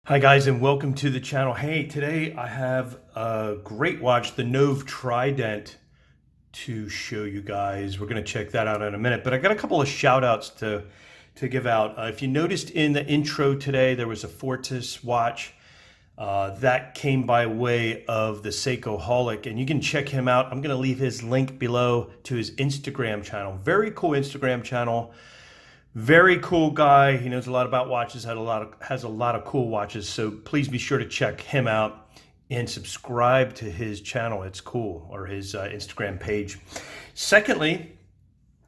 Hi guys, and welcome to the channel. Hey, today I have a great watch, the Nove Trident, to show you guys. We're going to check that out in a minute, but I got a couple of shout outs to give out. If you noticed in the intro today, there was a Quartz watch that came by way of the Seikoholic, and you can check him out. I'm going to leave his link below to his Instagram channel. Very cool Instagram channel. Very cool guy. He knows a lot about watches, has a lot of cool watches. So please be sure to check him out and subscribe to his channel. It's cool, or his Instagram page. Secondly,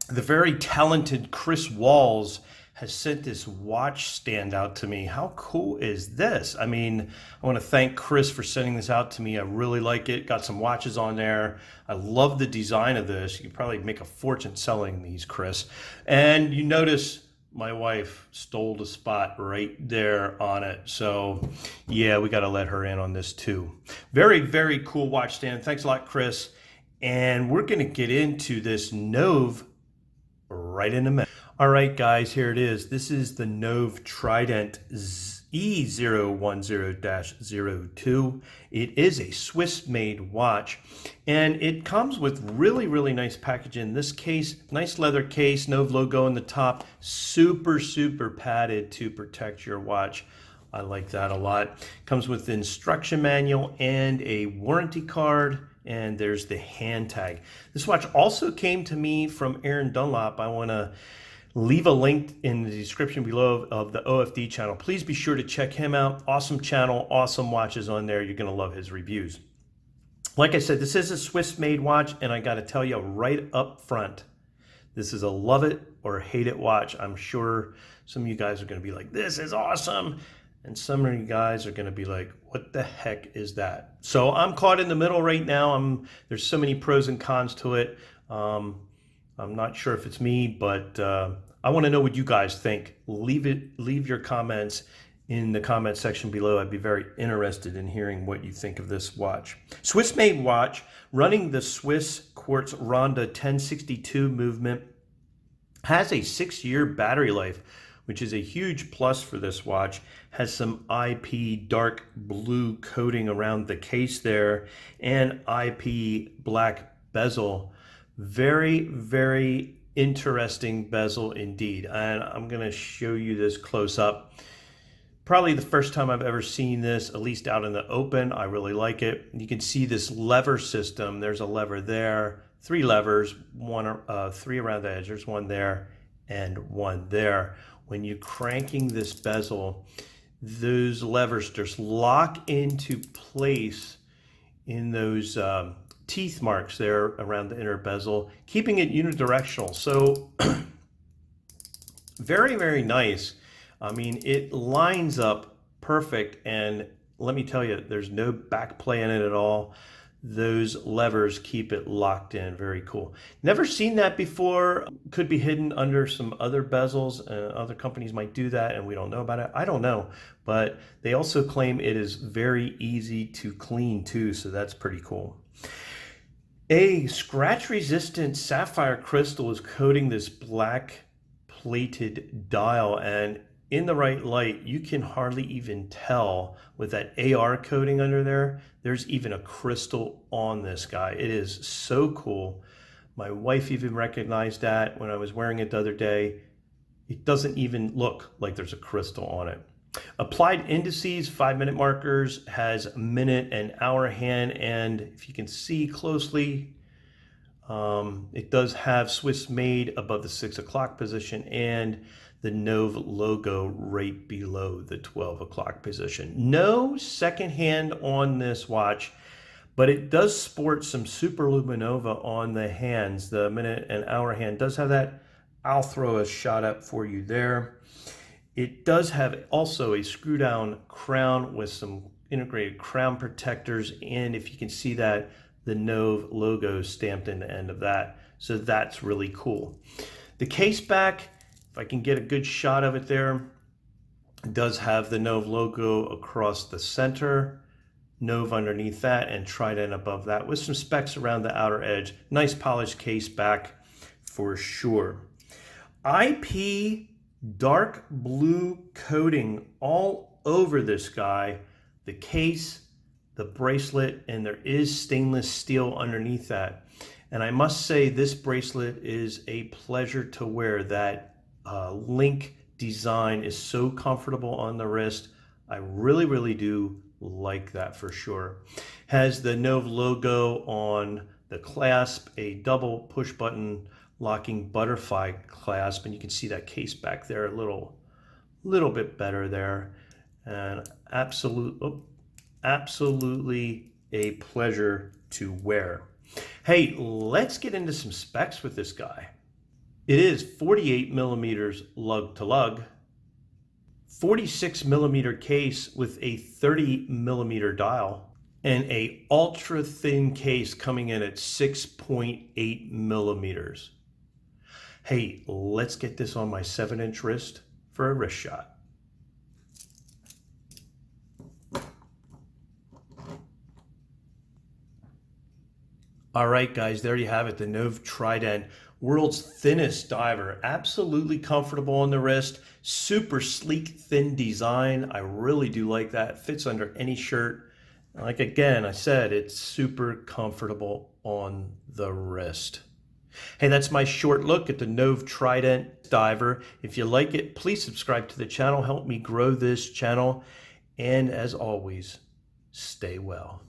the very talented Chris Walls has sent this watch stand out to me. How cool is this? I mean, I want to thank Chris for sending this out to me. I really like it. Got some watches on there. I love the design of this. You could probably make a fortune selling these, Chris. And you notice my wife stole the spot right there on it. So yeah, we got to let her in on this too. Very, very cool watch stand. Thanks a lot, Chris. And we're going to get into this Nove right in a minute. All right, guys, here it is. This is the Nove Trident E010-02. It is a Swiss-made watch, and it comes with really, really nice packaging. In this case, nice leather case, Nove logo on the top, super, super padded to protect your watch. I like that a lot. Comes with the instruction manual and a warranty card, and there's the hand tag. This watch also came to me from Aaron Dunlop. I want to leave a link in the description below of the OFD channel. Please be sure to check him out. Awesome channel, awesome watches on there. You're going to love his reviews. Like I said, this is a Swiss-made watch, and I got to tell you right up front, this is a love it or hate it watch. I'm sure some of you guys are going to be like, this is awesome. And some of you guys are going to be like, what the heck is that? So I'm caught in the middle right now. There's so many pros and cons to it. I'm not sure if it's me, but I want to know what you guys think. Leave your comments in the comment section below. I'd be very interested in hearing what you think of this watch. Swiss-made watch, running the Swiss Quartz Ronda 1062 movement, has a 6-year battery life, which is a huge plus for this watch. Has some IP dark blue coating around the case there, and IP black bezel. Very, very interesting bezel indeed. And I'm going to show you this close up. Probably the first time I've ever seen this, at least out in the open. I really like it. You can see this lever system. There's a lever there, 3 levers, 3 around the edge. There's one there and one there. When you're cranking this bezel, those levers just lock into place in those teeth marks there around the inner bezel, keeping it unidirectional. So very, very nice. I mean, it lines up perfect, and let me tell you, there's no back play in it at all. Those levers keep it locked in. Very cool. Never seen that before. Could be hidden under some other bezels. Other companies might do that and we don't know about it. I don't know, but they also claim it is very easy to clean too, so that's pretty cool. A scratch-resistant sapphire crystal is coating this black plated dial, and in the right light, you can hardly even tell with that AR coating under there. There's even a crystal on this guy. It is so cool. My wife even recognized that when I was wearing it the other day. It doesn't even look like there's a crystal on it. Applied indices, 5-minute markers, has minute and hour hand, and if you can see closely, it does have Swiss made above the 6 o'clock position and the Nove logo right below the 12 o'clock position. No second hand on this watch, but it does sport some Super-LumiNova on the hands. The minute and hour hand does have that. I'll throw a shot up for you there. It does have also a screw down crown with some integrated crown protectors, and if you can see that, the Nove logo stamped in the end of that. So that's really cool. The case back, if I can get a good shot of it there, it does have the Nove logo across the center, Nove underneath that, and Trident above that with some specs around the outer edge. Nice polished case back for sure. IP dark blue coating all over this guy, the case, the bracelet, and there is stainless steel underneath that. And I must say this bracelet is a pleasure to wear. That link design is so comfortable on the wrist. I really, really do like that for sure. Has the Nove logo on the clasp, a double push button locking butterfly clasp, and you can see that case back there a little bit better there. And absolutely a pleasure to wear. Hey, let's get into some specs with this guy. It is 48 millimeters lug to lug, 46 millimeter case with a 30 millimeter dial, and a ultra thin case coming in at 6.8 millimeters. Hey, let's get this on my 7-inch wrist for a wrist shot. All right, guys, there you have it, the Nove Trident, world's thinnest diver. Absolutely comfortable on the wrist, super sleek, thin design. I really do like that. It fits under any shirt. Like again, I said, it's super comfortable on the wrist. Hey, that's my short look at the Nove Trident diver. If you like it, please subscribe to the channel. Help me grow this channel. And as always, stay well.